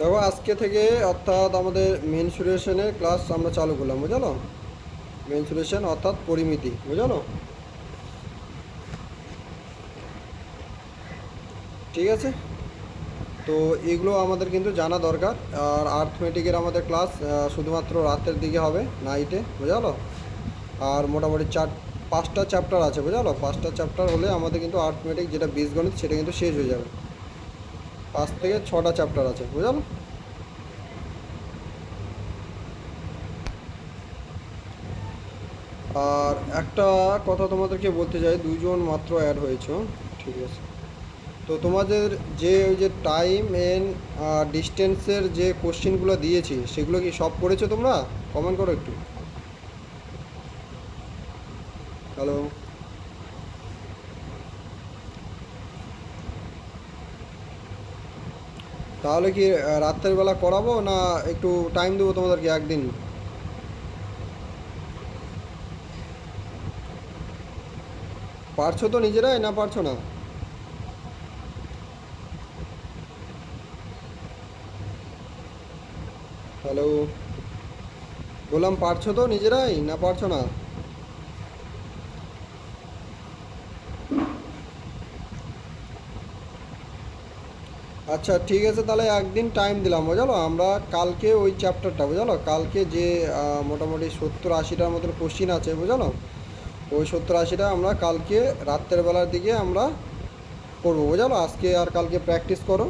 দেখো আজকে থেকে অর্থাৎ আমাদের মেনসুরেশনের ক্লাস আমরা চালু করলাম, বুঝলো? মেনসুরেশন অর্থাৎ পরিমিতি, বুঝলো? ঠিক আছে, তো এগুলো আমাদের কিন্তু জানা দরকার। আর আর্থমেটিকের আমাদের ক্লাস শুধুমাত্র রাতের দিকে হবে, নাইটে, বুঝলো? আর মোটামুটি 5টা চ্যাপ্টার আছে, বুঝলো? 5টা চ্যাপ্টার হলে আমাদের কিন্তু আর্থমেটিক যেটা বীজগণিত সেটা কিন্তু শেষ হয়ে যাবে। 5 থেকে 6টা চ্যাপ্টার আছে, বুঝলো? আর একটা কথা তোমাদেরকে বলতে চাই, 2জন মাত্র অ্যাড হয়েছে। ঠিক আছে, তো তোমাদের যে ওই যে টাইম এন্ড ডিস্টেন্সের যে কোশ্চেনগুলো দিয়েছি সেগুলো কি সব করেছো তোমরা? কমেন্ট করো একটু। হ্যালো? তাহলে কি রাত্রের বেলা করাবো না একটু টাইম দেবো তোমাদেরকে একদিন? পারছো তো নিজেরাই, না পারছো না? হ্যালো? বললাম পারছো তো নিজেরাই, না পারছো না? আচ্ছা ঠিক আছে, তাহলে একদিন টাইম দিলাম, বুঝলো? আমরা কালকে ওই চ্যাপ্টারটা, বুঝলো, কালকে যে মোটামুটি 70-80টার মতন কোশ্চিন আছে, বুঝলো? ওই 70-80টা আমরা কালকে রাত্রের বেলার দিকে আমরা করবো, বুঝলো? আজকে আর কালকে প্র্যাকটিস করো।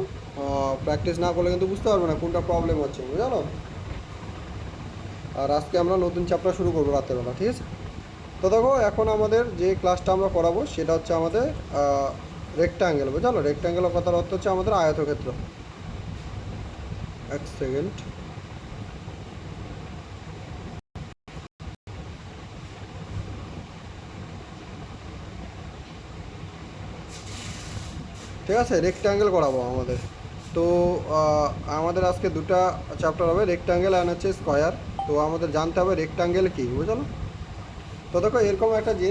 প্র্যাকটিস না করলে কিন্তু বুঝতে পারবে না কোনটা প্রবলেম হচ্ছে, বুঝলো? আর আজকে আমরা নতুন চ্যাপ্টার শুরু করবো রাত্রেবেলা, ঠিক আছে? তো দেখো এখন আমাদের যে ক্লাসটা আমরা করাবো সেটা হচ্ছে আমাদের রেক্টাঙ্গেল, বুঝলো? রেক্টাঙ্গেলের কথার অর্থ হচ্ছে আমাদের আয়তক্ষেত্র। এক সেকেন্ড। ঠিক আছে, রেক্ট্যাঙ্গেল করাবো আমাদের। তো আমাদের আজকে দুটা চ্যাপ্টার হবে, রেক্ট্যাঙ্গেল অ্যান্ড হচ্ছে স্কোয়ার। তো আমাদের জানতে হবে রেক্ট্যাঙ্গেল কী, বুঝলো? তো দেখো এরকম একটা যে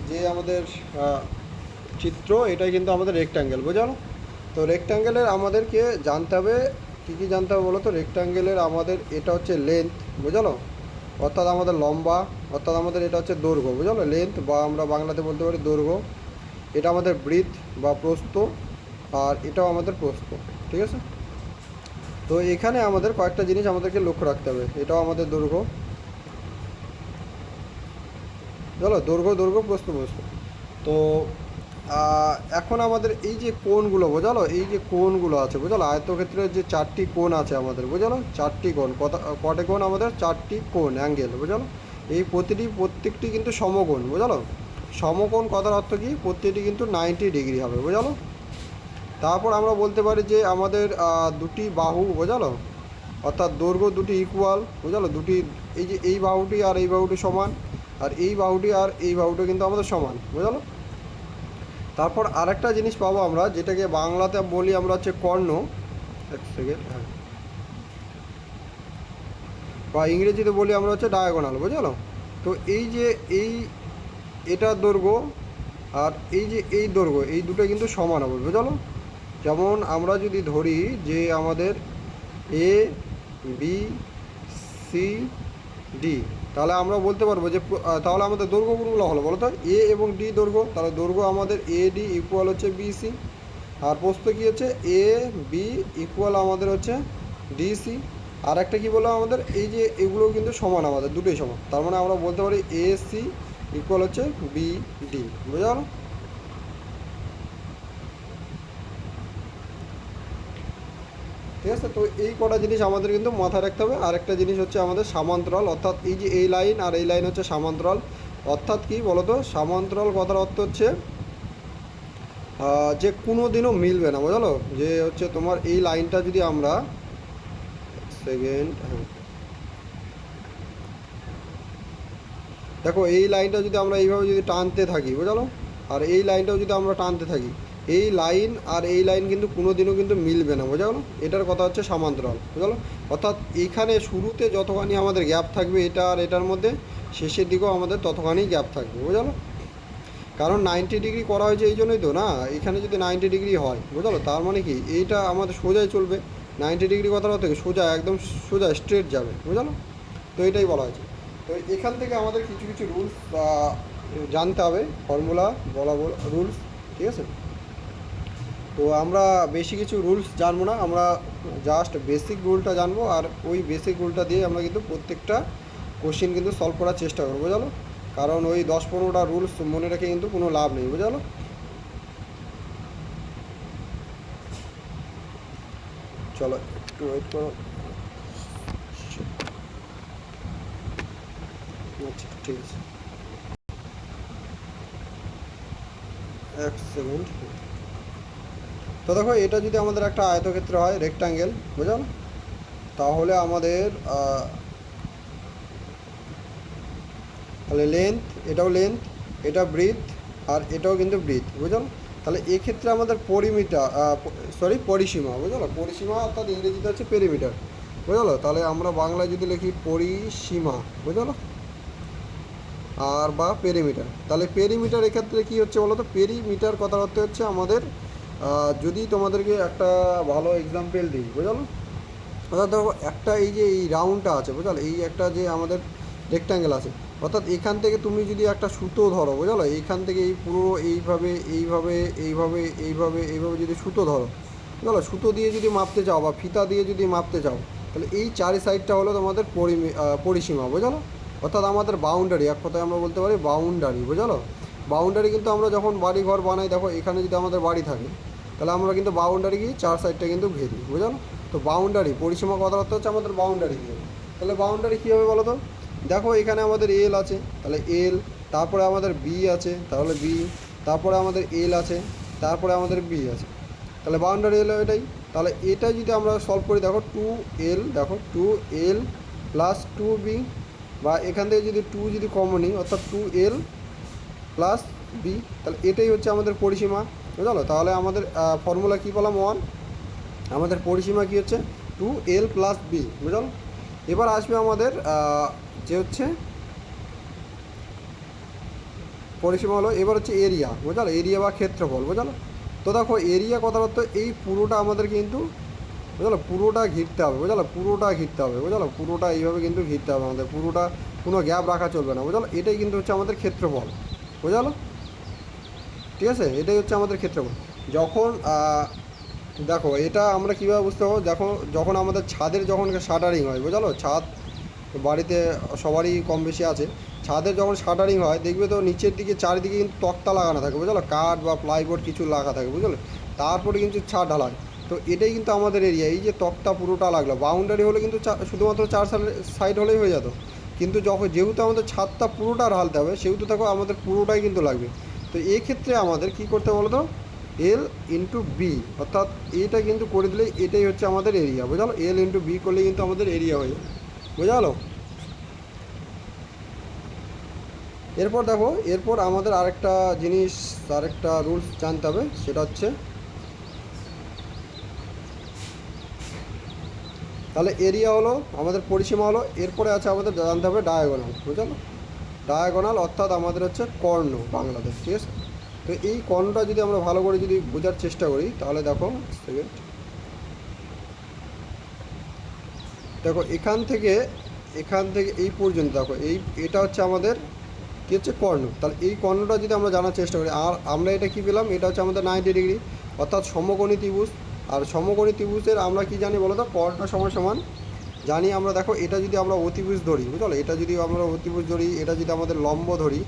যে আমাদের চিত্র, এটাই কিন্তু আমাদের রেক্ট্যাঙ্গেল, বুঝলো? তো রেক্ট্যাঙ্গেলের আমাদেরকে জানতে হবে কী কী জানতে হবে বলো তো। রেক্ট্যাঙ্গেলের আমাদের এটা হচ্ছে লেন্থ, বুঝলো? অর্থাৎ আমাদের লম্বা, অর্থাৎ আমাদের এটা হচ্ছে দৈর্ঘ্য, বুঝলো? লেন্থ বা আমরা বাংলাতে বলতে পারি দৈর্ঘ্য। এটা আমাদের ব্রিথ বা প্রস্থ, আর এটাও আমাদের প্রস্থ। ঠিক আছে, তো এখানে আমাদের কয়েকটা জিনিস আমাদেরকে লক্ষ্য রাখতে হবে। এটাও আমাদের দৈর্ঘ্য, চলো, দৈর্ঘ্য দৈর্ঘ্য প্রস্থ প্রস্থ। তো এখন আমাদের এই যে কোণগুলো, বোঝালো, এই যে কোণগুলো আছে, বুঝলো, আয়তক্ষেত্রের যে 4টি কোণ আছে আমাদের, বুঝলো, 4টি কোণ, কটে কোণ আমাদের? 4টি কোণ, অ্যাঙ্গেল, বুঝলো? এই প্রত্যেকটি কিন্তু সমকোণ, বুঝলো? সমকোণ কথার অর্থ কি? প্রত্যেকটি কিন্তু 90 ডিগ্রি হবে, বুঝলো? তারপর আমরা বলতে পারি যে আমাদের দুটি বাহু, বোঝালো, অর্থাৎ দৈর্ঘ্য দুটি ইকুয়াল, বুঝালো, দুটি, এই যে এই বাহুটি আর এই বাহুটি সমান, আর এই বাহুটি আর এই বাহুটি কিন্তু আমাদের সমান, বুঝালো? তারপর আরেকটা জিনিস পাবো আমরা, যেটাকে বাংলাতে বলি আমরা হচ্ছে কর্ণ। এক সেকেন্ড, হ্যাঁ, বা ইংরেজিতে বলি আমরা হচ্ছে ডায়াগোনাল, বুঝালো? তো এই যে এই এটা দৈর্ঘ্য আর এই যে এই দৈর্ঘ্য, এই দুটো কিন্তু সমান হবে, বুঝালো? যেমন আমরা যদি ধরি যে আমাদের এ বি সি ডি, তাহলে আমরা বলতে পারবো যে তাহলে আমাদের দৈর্ঘ্য কোনগুলো হলো বলো তো? এ এবং ডি দৈর্ঘ্য, তাহলে দৈর্ঘ্য আমাদের এ ডি ইকুয়াল হচ্ছে বিসি। আর প্রস্থ কী হচ্ছে? এ বি ইকুয়াল আমাদের হচ্ছে ডিসি। আর একটা কী বললাম আমাদের? এই যে এগুলো কিন্তু সমান, আমাদের দুটোই সমান, তার মানে আমরা বলতে পারি এ সি ইকুয়াল হচ্ছে বি ডি, বুঝা গেল? ঠিক আছে, তো এই কটা জিনিস আমাদের কিন্তু মাথায় রাখতে হবে। আরেকটা জিনিস হচ্ছে আমাদের সমান্তরাল, অর্থাৎ এই যে এই লাইন আর এই লাইন হচ্ছে সমান্তরাল। অর্থাৎ কি বলতো? সমান্তরাল কথার অর্থ হচ্ছে যে কোনো দিনও মিলবে না, বুঝলো? যে হচ্ছে তোমার এই লাইনটা যদি আমরা, সেকেন্ড, হ্যাঁ, দেখো এই লাইনটা যদি আমরা এইভাবে যদি টানতে থাকি, বুঝলো, আর এই লাইনটাও যদি আমরা টানতে থাকি, এই লাইন আর এই লাইন কিন্তু কোনো দিনও কিন্তু মিলবে না, বোঝা গেলো? এটার কথা হচ্ছে সমান্তরাল, বুঝলো? অর্থাৎ এইখানে শুরুতে যতখানি আমাদের গ্যাপ থাকবে এটা আর এটার মধ্যে, শেষের দিকেও আমাদের ততখানি গ্যাপ থাকবে, বুঝলো? কারণ 90 ডিগ্রি করা হয়েছে এই জন্যই তো না, এখানে যদি 90 ডিগ্রি হয়, বুঝলো, তার মানে কি এইটা আমাদের সোজাই চলবে, 90 ডিগ্রি কথাটা থেকে সোজা একদম সোজা স্ট্রেট যাবে, বুঝলো? তো এটাই বলা হয়েছে। তো এখান থেকে আমাদের কিছু কিছু রুলস জানতে হবে, ফর্মুলা বলা রুলস, ঠিক আছে? তো আমরা বেশি কিছু রুলস জানবো না, আমরা জাস্ট বেসিক রুলটা জানবো, আর ওই বেসিক রুলটা দিয়ে আমরা কিন্তু প্রত্যেকটা কোশ্চেন কিন্তু সলভ করার চেষ্টা করবো, বুঝলো? কারণ ওই 10-15টা রুলস মনে রেখে কিন্তু কোনো লাভ নেই, বুঝলো? চলো একটু ওয়েট করো। আচ্ছা ঠিক আছে, 1 সেকেন্ড। তো দেখো, এটা যদি আমাদের একটা আয়তক্ষেত্র হয়, রেক্টাঙ্গেল, বুঝলো? তাহলে আমাদের তাহলে লেন্থ, এটাও লেন্থ, এটা ব্রিথ, আর এটাও কিন্তু ব্রিথ, বুঝলো? তাহলে এক্ষেত্রে আমাদের পরিমিটার, পরিসীমা, বুঝলো? পরিসীমা অর্থাৎ ইংরেজিতে হচ্ছে পেরিমিটার, বুঝলো? তাহলে আমরা বাংলায় যদি লিখি পরিসীমা, বুঝলো? আর বা পেরিমিটার, তাহলে পেরিমিটার এক্ষেত্রে কী হচ্ছে বলো তো? পেরিমিটার কথার অর্থ হচ্ছে আমাদের, যদি তোমাদেরকে একটা ভালো এক্সাম্পল দিই, বুঝলো? অর্থাৎ দেখো, একটা এই যে এই রাউন্ডটা আছে, বুঝলো? এই একটা যে আমাদের রেক্ট্যাঙ্গেল আছে, অর্থাৎ এখান থেকে তুমি যদি একটা সুতো ধরো, বুঝলো? এইখান থেকে এই পুরো এইভাবে এইভাবে এইভাবে এইভাবে এইভাবে যদি সুতো ধরো, বুঝলো? সুতো দিয়ে যদি মাপতে চাও বা ফিতা দিয়ে যদি মাপতে চাও, তাহলে এই চারি সাইডটা হলো তোমাদের পরিসীমা, বুঝলো? অর্থাৎ আমাদের বাউন্ডারি, এক কথায় আমরা বলতে পারি বাউন্ডারি, বুঝলো? বাউন্ডারি কিন্তু আমরা যখন বাড়ি ঘর বানাই, দেখো এখানে যদি আমাদের বাড়ি থাকে, তাহলে আমরা কিন্তু বাউন্ডারি কি চার সাইডটা কিন্তু ঘেরি, বুঝলো? তো বাউন্ডারি, পরিসীমা কথার অর্থ হচ্ছে আমাদের বাউন্ডারি কী হবে। তাহলে বাউন্ডারি কী হবে বলো তো? দেখো এখানে আমাদের এল আছে, তাহলে এল, তারপরে আমাদের বি আছে, তাহলে বি, তারপরে আমাদের এল আছে, তারপরে আমাদের বি আছে, তাহলে বাউন্ডারি এলো এটাই। তাহলে এটা যদি আমরা সলভ করি, দেখো 2L, দেখো 2L প্লাস 2B, বা এখান থেকে যদি 2 যদি কমন নিই, অর্থাৎ 2L প্লাস বি, তাহলে এটাই হচ্ছে আমাদের পরিসীমা, বুঝলো? তাহলে আমাদের ফর্মুলা কী পেলাম? 1। আমাদের পরিসীমা কী হচ্ছে? 2L প্লাস বি, বুঝলো? এবার আসবে আমাদের যে হচ্ছে পরিসীমা হলো, এবার হচ্ছে এরিয়া, বুঝলো? এরিয়া বা ক্ষেত্রফল, বুঝলো? তো দেখো, এরিয়া কথার অর্থ এই পুরোটা আমাদের কিন্তু, বুঝলো, পুরোটা ঘিরতে হবে, বুঝলো? পুরোটা ঘিরতে হবে, বুঝলো? পুরোটা এইভাবে কিন্তু ঘিরতে হবে আমাদের, পুরোটা, কোনো গ্যাপ রাখা চলবে না, বুঝলো? এটাই কিন্তু হচ্ছে আমাদের ক্ষেত্রফল, বুঝলো? ঠিক আছে, এটাই হচ্ছে আমাদের ক্ষেত্রফল। যখন দেখো, এটা আমরা কীভাবে বুঝতে পারবো? দেখো, যখন আমাদের ছাদের যখন শাটারিং হয়, বুঝলো? ছাদ বাড়িতে সবারই কম বেশি আছে, ছাদের যখন শাটারিং হয়, দেখবে তো নিচের দিকে চারিদিকে কিন্তু তক্তা লাগানো থাকে, বুঝলো? কাঠ বা প্লাইবোর্ড কিছু লাগা থাকে, বুঝলো? তারপরে কিন্তু ছাদ ঢালাই। তো এটাই কিন্তু আমাদের এরিয়া, এই যে তক্তা পুরোটা লাগলো। বাউন্ডারি হলে কিন্তু শুধুমাত্র 4 সাইড হলেই হয়ে যেত, কিন্তু যখন যেহেতু আমাদের ছাদটা পুরোটা ঢালতে হবে, সেহেতু দেখো আমাদের পুরোটাই কিন্তু লাগবে। তো এক্ষেত্রে আমাদের কী করতে বলো তো? এল ইন্টু বি, অর্থাৎ এটা কিন্তু করে দিলে এটাই হচ্ছে আমাদের এরিয়া, বুঝলো? এল ইন্টু বি করলে কিন্তু আমাদের এরিয়া হয়ে যাবে, বুঝলো? এরপর দেখো, এরপর আমাদের আরেকটা জিনিস, আরেকটা রুলস জানতে হবে, সেটা হচ্ছে, তাহলে এরিয়া হলো আমাদের পরিসীমা হলো, এরপরে আছে আমাদের জানতে হবে ডায়াগোনাল, বুঝলো? ডায়াগোনাল অর্থাৎ আমাদের হচ্ছে কর্ণ বাংলাদেশ, ঠিক আছে? তো এই কর্ণটা যদি আমরা ভালো করে যদি বোঝার চেষ্টা করি, তাহলে দেখো সেকেন্ড, দেখো এখান থেকে এই পর্যন্ত, দেখো এটা হচ্ছে আমাদের কী হচ্ছে? কর্ণ। তাহলে এই কর্ণটা যদি আমরা জানার চেষ্টা করি, আর আমরা এটা কী পেলাম? এটা হচ্ছে আমাদের 90 ডিগ্রি, অর্থাৎ সমকোণী ত্রিভুজ। আর সমকোণী ত্রিভুজের আমরা কী জানি বলো তো? কর্ণ সমান সমান জানি আমরা। দেখো, এটা যদি আমরা অতিভুজ ধরি, বুঝলো? এটা যদি আমরা অতিভুজ ধরি, এটা যদি আমাদের লম্ব ধরি,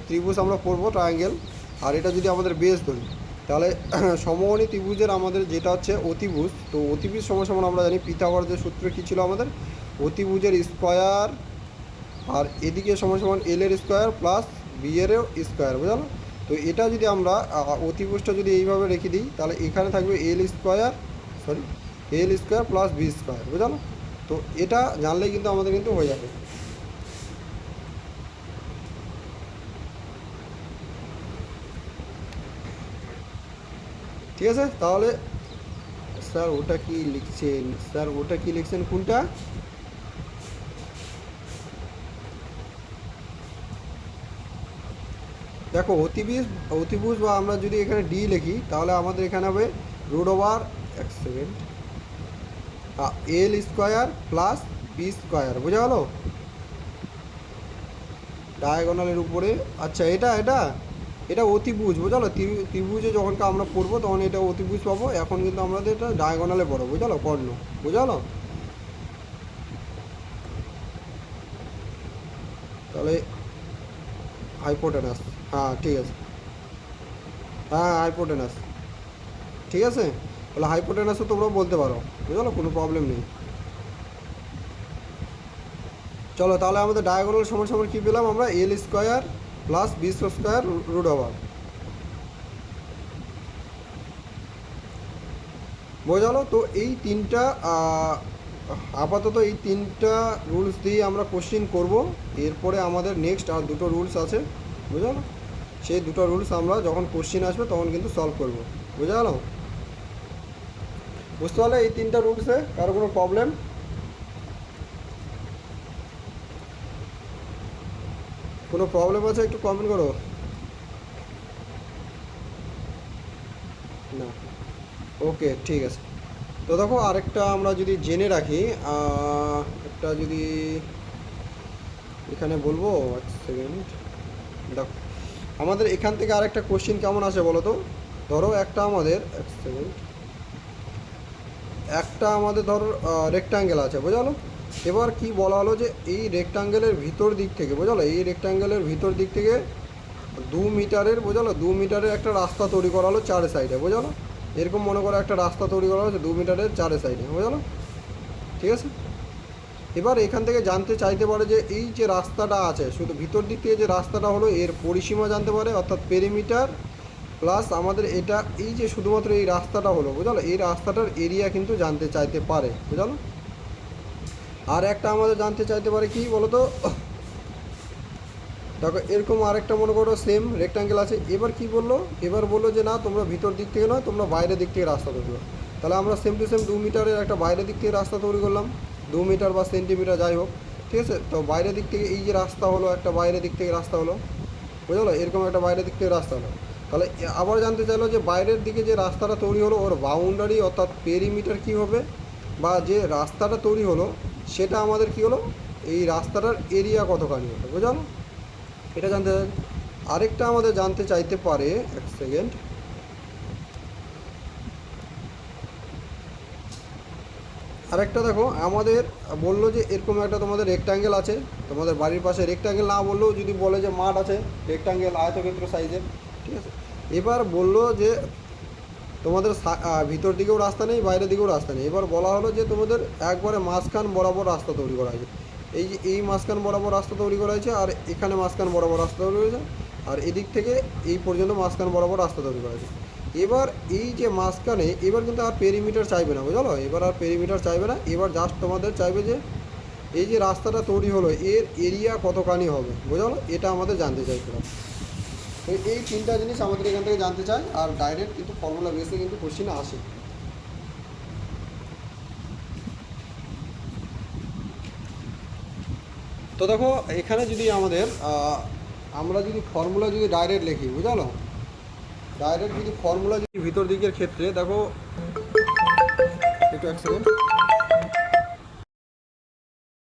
ত্রিভুজ আমরা পড়বো ট্রায়াঙ্গেল, আর এটা যদি আমাদের বেস ধরি, তাহলে সমকোণী ত্রিভুজের আমাদের যেটা হচ্ছে অতিভুজ, তো অতিভুজ সমান সমান আমরা জানি পিথাগোরাসের সূত্র কী ছিল আমাদের? অতিভুজের স্কোয়ার, আর এদিকে সমান সমান এল এর স্কোয়ার প্লাস বি এরও স্কোয়ার, বুঝলো? তো এটা যদি আমরা অতিভুজটা যদি এইভাবে রেখে দিই, তাহলে এখানে থাকবে এল স্কোয়ার প্লাস বি স্কোয়ার, বুঝলো? তো এটা জানলেই কিন্তু আমাদের কিন্তু হয়ে যাবে। ঠিক আছে, তাহলে স্যার ওটা কি লিখছেন? স্যার ওটা কি লিখছেন কোনটা? দেখো, অতিভুজ বা আমরা যদি এখানে ডি লিখি, তাহলে আমাদের এখানে হবে √, 1 সেকেন্ড, এল স্কোয়ার প্লাস বি স্কোয়ার, বোঝা গেল? ডায়াগোনালের উপরে, আচ্ছা এটা এটা এটা অতিভুজ, বোঝালো? ত্রিভুজে যখন আমরা পড়বো তখন এটা অতিভুজ পাবো, এখন কিন্তু আমাদের এটা ডায়াগোনালে পড়বো, বোঝালো? কর্ণ, বোঝালো? তাহলে হাইপোটেনাস, হ্যাঁ ঠিক আছে, হ্যাঁ হাইপোটেনাস, ঠিক আছে। তাহলে হাইপোটেনাসও তোমরা বলতে পারো, বুঝলো? কোনো প্রবলেম নেই। চলো তাহলে আমাদের ডায়াগোনাল সমান সমান কী পেলাম আমরা? L square plus B square root over, বোঝালো? তো এই তিনটা আপাতত এই তিনটা রুলস দিয়ে আমরা কোশ্চিন করব। এরপরে আমাদের নেক্সট আর দুটো রুলস আছে, বুঝালো? সেই দুটো রুলস আমরা যখন কোশ্চিন আসবে তখন কিন্তু সলভ করব, বুঝা গেল? বুঝতে পারলে এই তিনটা রুলসে কারো কোনো প্রবলেম? কোনো প্রবলেম আছে একটু কমেন্ট করো। না, ওকে ঠিক আছে। তো দেখো আরেকটা আমরা যদি জেনে রাখি, একটা যদি এখানে বলবো, এক সেকেন্ড, দেখো আমাদের এখান থেকে আরেকটা কোশ্চিন কেমন আসে বলো তো? ধরো একটা আমাদের, এক সেকেন্ড, একটা আমাদের ধরো রেক্টাঙ্গেল আছে, বোঝালো? এবার কি বলা হলো যে এই রেক্টাঙ্গেলের ভিতর দিক থেকে, বোঝালো? এই রেক্টাঙ্গেলের ভিতর দিক থেকে 2 মিটারের, বোঝালো? 2 মিটারের একটা রাস্তা তৈরি করা হলো চারে সাইডে, বোঝালো? এরকম মনে করো একটা রাস্তা তৈরি করা হচ্ছে 2 মিটারের চারে সাইডে, বোঝালো? ঠিক আছে। এবার এখান থেকে জানতে চাইতে পারে যে এই যে রাস্তাটা আছে, শুধু ভিতর দিক থেকে যে রাস্তাটা হলো এর পরিসীমা জানতে পারে, অর্থাৎ পেরিমিটার, প্লাস আমাদের এটা এই যে শুধুমাত্র এই রাস্তাটা হলো, বোঝালো? এই রাস্তাটার এরিয়া কিন্তু জানতে চাইতে পারে, বোঝালো? আর একটা আমাদের জানতে চাইতে পারে কি বলো তো? দেখো এরকম আরেকটা মনে করো সেম রেক্টাঙ্গেল আছে, এবার কি বললো? এবার বললো যে না তোমরা ভিতর দিক থেকে নয়, তোমরা বাইরের দিক থেকে রাস্তা তৈরি করো। তাহলে আমরা সেম টু সেম 2 মিটারের একটা বাইরের দিক থেকে রাস্তা তৈরি করলাম, 2 মিটার বা সেন্টিমিটার যাই হোক, ঠিক আছে? তো বাইরের দিক থেকে এই যে রাস্তা হলো, একটা বাইরের দিক থেকে রাস্তা হলো, বুঝলো? এরকম একটা বাইরের দিক থেকে রাস্তা হলো। তাহলে আবার জানতে চাইলো যে বাইরের দিকে যে রাস্তাটা তৈরি হলো ওর বাউন্ডারি অর্থাৎ পেরিমিটার কী হবে, বা যে রাস্তাটা তৈরি হলো সেটা আমাদের কী হলো, এই রাস্তাটার এরিয়া কতখানি হলো, বুঝলো? এটা জানতে চাই। আরেকটা আমাদের জানতে চাইতে পারে, এক সেকেন্ড, আরেকটা দেখো আমাদের বললো যে এরকম একটা তোমাদের রেক্টাঙ্গেল আছে, তোমাদের বাড়ির পাশে রেক্টাঙ্গেল না বললেও যদি বলে যে মাঠ আছে, রেক্টাঙ্গেল আয়তক্ষেত্র সাইজের, ঠিক আছে? এবার বললো যে তোমাদের ভিতর দিকেও রাস্তা নেই, বাইরের দিকেও রাস্তা নেই। এবার বলা হলো যে তোমাদের একবারে মাঝখান বরাবর রাস্তা তৈরি করা হয়েছে, এই যে এই মাঝখান বরাবর রাস্তা তৈরি করা হয়েছে, আর এখানে মাঝখান বরাবর রাস্তা তৈরি হয়েছে, আর এদিক থেকে এই পর্যন্ত মাঝখান বরাবর রাস্তা তৈরি করা হয়েছে। এবার এই যে মাঝখানে এবার কিন্তু আর পেরিমিটার চাইবে না, বুঝলো? এবার আর পেরিমিটার চাইবে না, এবার জাস্ট তোমাদের চাইবে যে এই যে রাস্তাটা তৈরি হলো এর এরিয়া কতখানি হবে, বুঝলো? এটা আমাদের জানতে চাইছিলাম। তো এই তিনটা জিনিস আমাদের এখান থেকে জানতে চাই, আর ডাইরেক্ট কিন্তু ফর্মুলা বেসে কিন্তু কোশ্চিন আসে। তো দেখো এখানে যদি আমাদের আমরা যদি ফর্মুলা যদি ডাইরেক্ট লিখি, বুঝালো? ডাইরেক্ট যদি ফর্মুলা যদি ভিতর দিকের ক্ষেত্রে দেখো, একটু এক সেকেন্ড,